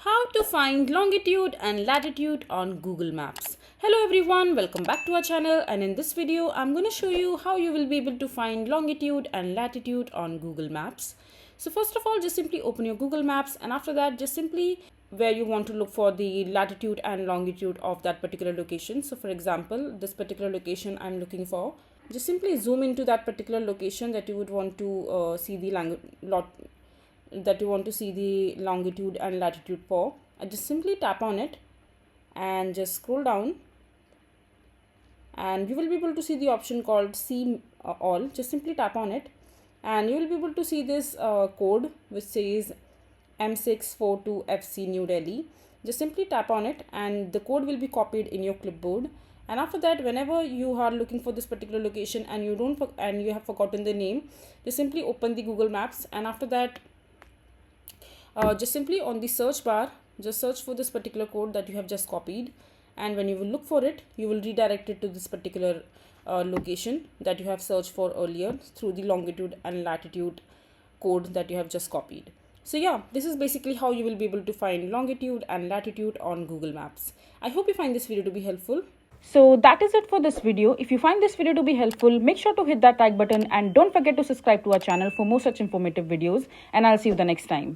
How to find longitude and latitude on Google Maps. Hello everyone, welcome back to our channel, and in this video I'm going to show you how you will be able to find longitude and latitude on Google Maps. So first of all, just simply open your Google Maps, and after that just simply where you want to look for the latitude and longitude of that particular location. So for example, this particular location I'm looking for, just simply zoom into that particular location that you would want to see the longitude and latitude for. I just simply tap on it and just scroll down, and you will be able to see the option called see all. Just simply tap on it and you will be able to see this code which says M642FC New Delhi. Just simply tap on it and the code will be copied in your clipboard. And after that, whenever you are looking for this particular location and you have forgotten the name, just simply open the Google Maps, and after that just simply on the search bar, just search for this particular code that you have just copied, and when you will look for it, you will redirect it to this particular location that you have searched for earlier through the longitude and latitude code that you have just copied. So yeah, this is basically how you will be able to find longitude and latitude on Google Maps. I hope you find this video to be helpful. So that is it for this video. If you find this video to be helpful, make sure to hit that like button and don't forget to subscribe to our channel for more such informative videos, and I'll see you the next time.